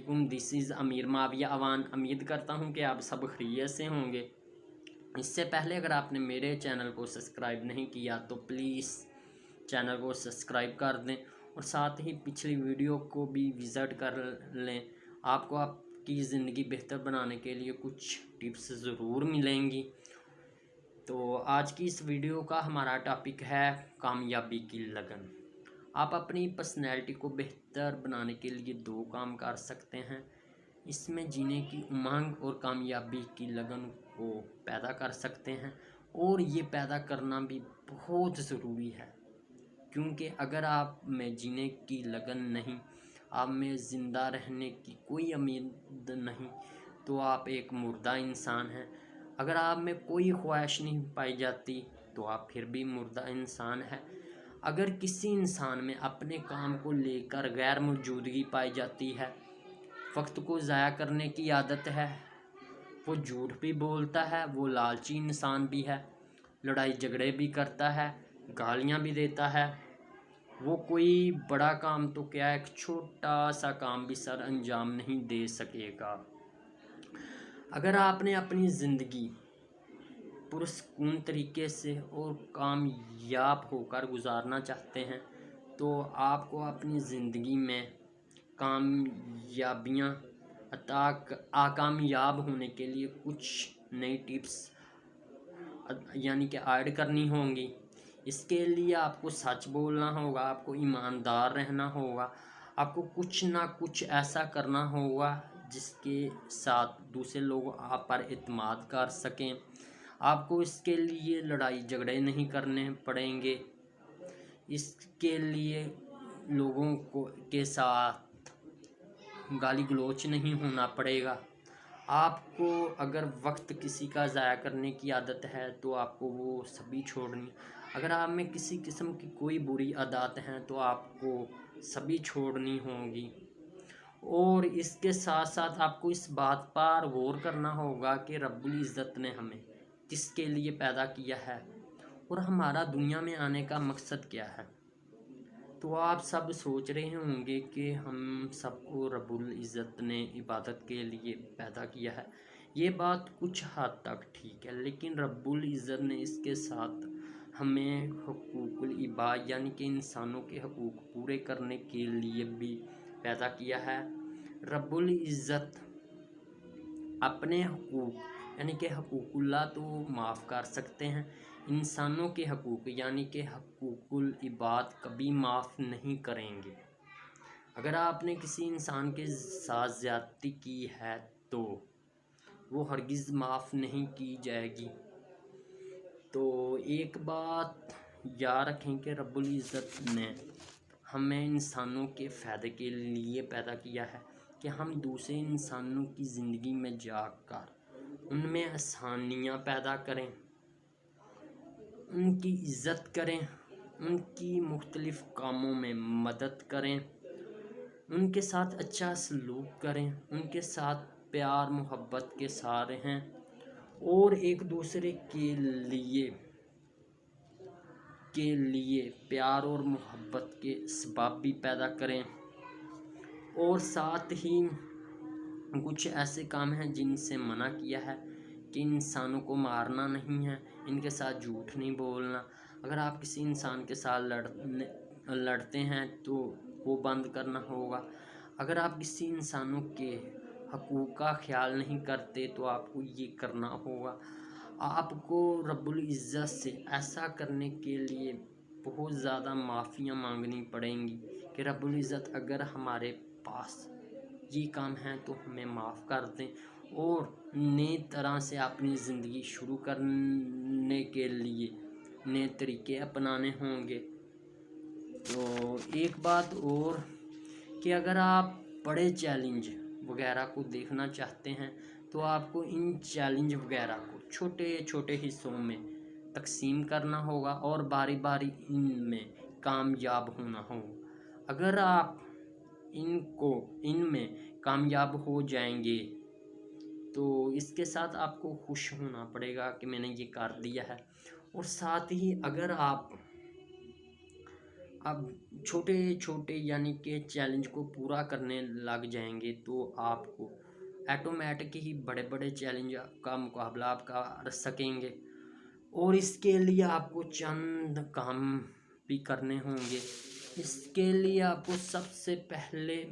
वालेकुम, this is अमीर माविया अवान। उम्मीद करता हूँ कि आप सब खैरियत से होंगे। इससे पहले अगर आपने मेरे चैनल को सब्सक्राइब नहीं किया तो प्लीज़ चैनल को सब्सक्राइब कर दें और साथ ही पिछली वीडियो को भी विज़िट कर लें। आपको आपकी ज़िंदगी बेहतर बनाने के लिए कुछ टिप्स ज़रूर मिलेंगी। तो आज की इस वीडियो का हमारा टॉपिक है कामयाबी की लगन। आप अपनी पर्सनैलिटी को बेहतर बनाने के लिए 2 काम कर सकते हैं। इसमें जीने की उमंग और कामयाबी की लगन को पैदा कर सकते हैं, और ये पैदा करना भी बहुत ज़रूरी है, क्योंकि अगर आप में जीने की लगन नहीं, आप में ज़िंदा रहने की कोई उम्मीद नहीं, तो आप एक मुर्दा इंसान हैं। अगर आप में कोई ख्वाहिश नहीं पाई जाती तो आप फिर भी मुर्दा इंसान है। अगर किसी इंसान में अपने काम को लेकर गैर मौजूदगी पाई जाती है, वक्त को ज़ाया करने की आदत है, वो झूठ भी बोलता है, वो लालची इंसान भी है, लड़ाई झगड़े भी करता है, गालियाँ भी देता है, वो कोई बड़ा काम तो क्या, एक छोटा सा काम भी सर अंजाम नहीं दे सकेगा। अगर आपने अपनी ज़िंदगी पुरस्कून तरीके से और कामयाब होकर गुजारना चाहते हैं, तो आपको अपनी ज़िंदगी में कामयाबियाँ कामयाब होने के लिए कुछ नई टिप्स यानी कि ऐड करनी होंगी। इसके लिए आपको सच बोलना होगा, आपको ईमानदार रहना होगा, आपको कुछ ना कुछ ऐसा करना होगा जिसके साथ दूसरे लोग आप पर एतमाद कर सकें। आपको इसके लिए लड़ाई झगड़े नहीं करने पड़ेंगे। इसके लिए लोगों के साथ गाली गलौच नहीं होना पड़ेगा। आपको अगर वक्त किसी का ज़ाया करने की आदत है तो आपको वो सभी छोड़नी। अगर आप में किसी किस्म की कोई बुरी आदत हैं तो आपको सभी छोड़नी होंगी। और इसके साथ साथ आपको इस बात पर गौर करना होगा कि रब्बुल इज़्ज़त ने हमें किसके लिए पैदा किया है और हमारा दुनिया में आने का मकसद क्या है। तो आप सब सोच रहे होंगे कि हम सबको रब्बुल इज़्ज़त ने इबादत के लिए पैदा किया है। ये बात कुछ हद तक ठीक है, लेकिन रब्बुल इज़्ज़त ने इसके साथ हमें हुकूकुल इबाद यानी कि इंसानों के हकूक़ पूरे करने के लिए भी पैदा किया है। रब्बुल इज़्ज़त अपने हकूक़ यानी कि हकूकुल्लाह तो माफ़ कर सकते हैं, इंसानों के हकूक़ यानी कि हकूकुल इबाद कभी माफ़ नहीं करेंगे। अगर आपने किसी इंसान के साथ ज़्यादती की है तो वो हरगिज़ माफ़ नहीं की जाएगी। तो एक बात याद रखें कि रब्बुल इज़्ज़त ने हमें इंसानों के फ़ायदे के लिए पैदा किया है कि हम दूसरे इंसानों की ज़िंदगी में जाकर उनमें आसानियाँ पैदा करें, उनकी इज़्ज़त करें, उनकी मुख्तलिफ़ कामों में मदद करें, उनके साथ अच्छा सलूक करें, उनके साथ प्यार मोहब्बत के साथ रहें और एक दूसरे के लिए प्यार और मोहब्बत के सबब भी पैदा करें। और साथ ही कुछ ऐसे काम हैं जिनसे मना किया है कि इंसानों को मारना नहीं है, इनके साथ झूठ नहीं बोलना। अगर आप किसी इंसान के साथ लड़ते हैं तो वो बंद करना होगा। अगर आप किसी इंसानों के हकूक़ का ख्याल नहीं करते तो आपको ये करना होगा। आपको रब्बुल इज़्ज़त से ऐसा करने के लिए बहुत ज़्यादा माफ़ियाँ मांगनी पड़ेंगी कि रब्बुल इज़्ज़त अगर हमारे पास ये काम है तो हमें माफ़ कर दें, और नई तरह से अपनी ज़िंदगी शुरू करने के लिए नए तरीके अपनाने होंगे। तो एक बात और कि अगर आप बड़े चैलेंज वगैरह को देखना चाहते हैं तो आपको इन चैलेंज वगैरह को छोटे छोटे हिस्सों में तकसीम करना होगा और बारी बारी इनमें कामयाब होना होगा। अगर आप इनमें कामयाब हो जाएंगे तो इसके साथ आपको खुश होना पड़ेगा कि मैंने ये कर दिया है। और साथ ही अगर आप اب چھوٹے چھوٹے یعنی کہ چیلنج کو پورا کرنے لگ جائیں گے تو آپ کو ایٹومیٹک ہی بڑے بڑے چیلنج کا مقابلہ آپ کر سکیں گے۔ اور اس کے لیے آپ کو چند کام بھی کرنے ہوں گے۔ اس کے لیے آپ کو سب سے پہلے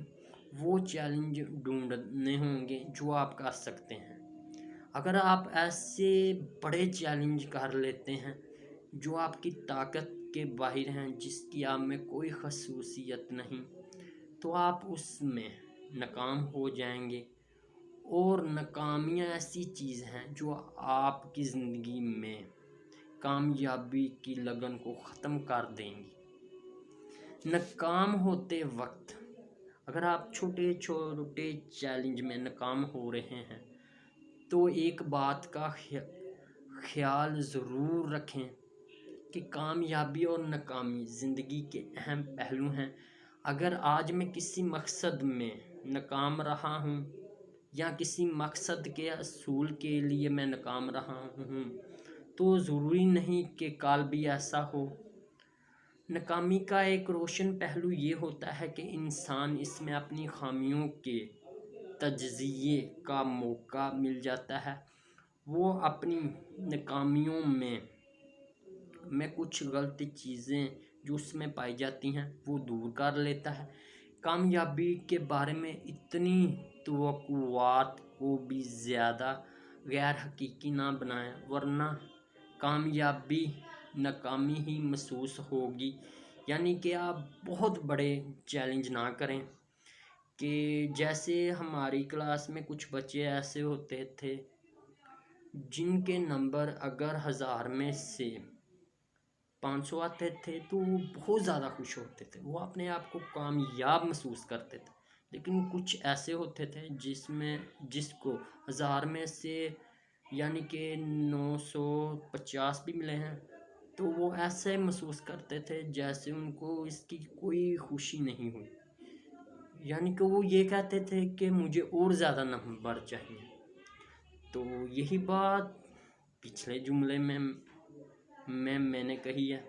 وہ چیلنج ڈھونڈنے ہوں گے جو آپ کر سکتے ہیں۔ اگر آپ ایسے بڑے چیلنج کر لیتے ہیں جو آپ کی طاقت کے باہر ہیں، جس کی آپ میں کوئی خصوصیت نہیں، تو آپ اس میں ناکام ہو جائیں گے۔ اور ناکامیاں ایسی چیز ہیں جو آپ کی زندگی میں کامیابی کی لگن کو ختم کر دیں گی۔ ناکام ہوتے وقت اگر آپ چھوٹے چھوٹے چیلنج میں ناکام ہو رہے ہیں تو ایک بات کا خیال ضرور رکھیں کہ کامیابی اور ناکامی زندگی کے اہم پہلو ہیں۔ اگر آج میں کسی مقصد میں ناکام رہا ہوں یا کسی مقصد کے حصول کے لیے میں ناکام رہا ہوں تو ضروری نہیں کہ کل بھی ایسا ہو۔ ناکامی کا ایک روشن پہلو یہ ہوتا ہے کہ انسان اس میں اپنی خامیوں کے تجزیے کا موقع مل جاتا ہے۔ وہ اپنی ناکامیوں میں کچھ غلط چیزیں جو اس میں پائی جاتی ہیں وہ دور کر لیتا ہے۔ کامیابی کے بارے میں اتنی توقعات کو بھی زیادہ غیر حقیقی نہ بنائیں، ورنہ کامیابی ناکامی ہی محسوس ہوگی۔ یعنی کہ آپ بہت بڑے چیلنج نہ کریں۔ کہ جیسے ہماری کلاس میں کچھ بچے ایسے ہوتے تھے جن کے نمبر اگر 1000 میں سے 500 آتے تھے تو وہ بہت زیادہ خوش ہوتے تھے، وہ اپنے آپ کو کامیاب محسوس کرتے تھے۔ لیکن کچھ ایسے ہوتے تھے جس کو 1000 میں سے یعنی کہ 950 بھی ملے ہیں تو وہ ایسے محسوس کرتے تھے جیسے ان کو اس کی کوئی خوشی نہیں ہوئی۔ یعنی کہ وہ یہ کہتے تھے کہ مجھے اور زیادہ نمبر چاہیے۔ تو یہی بات پچھلے جملے میں نے کہی ہے۔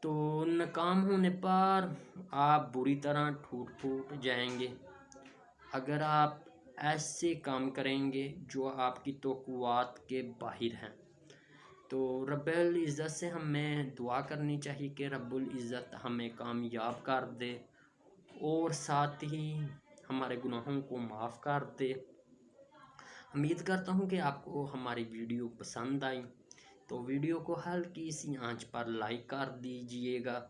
تو ناکام ہونے پر آپ بری طرح ٹوٹ پھوٹ جائیں گے اگر آپ ایسے کام کریں گے جو آپ کی توقعات کے باہر ہیں۔ تو رب العزت سے ہمیں دعا کرنی چاہیے کہ رب العزت ہمیں کامیاب کر دے اور ساتھ ہی ہمارے گناہوں کو معاف کر دے۔ امید کرتا ہوں کہ آپ کو ہماری ویڈیو پسند آئی، تو ویڈیو کو ہلکی سی آنچ پر لائک کر دیجئے گا۔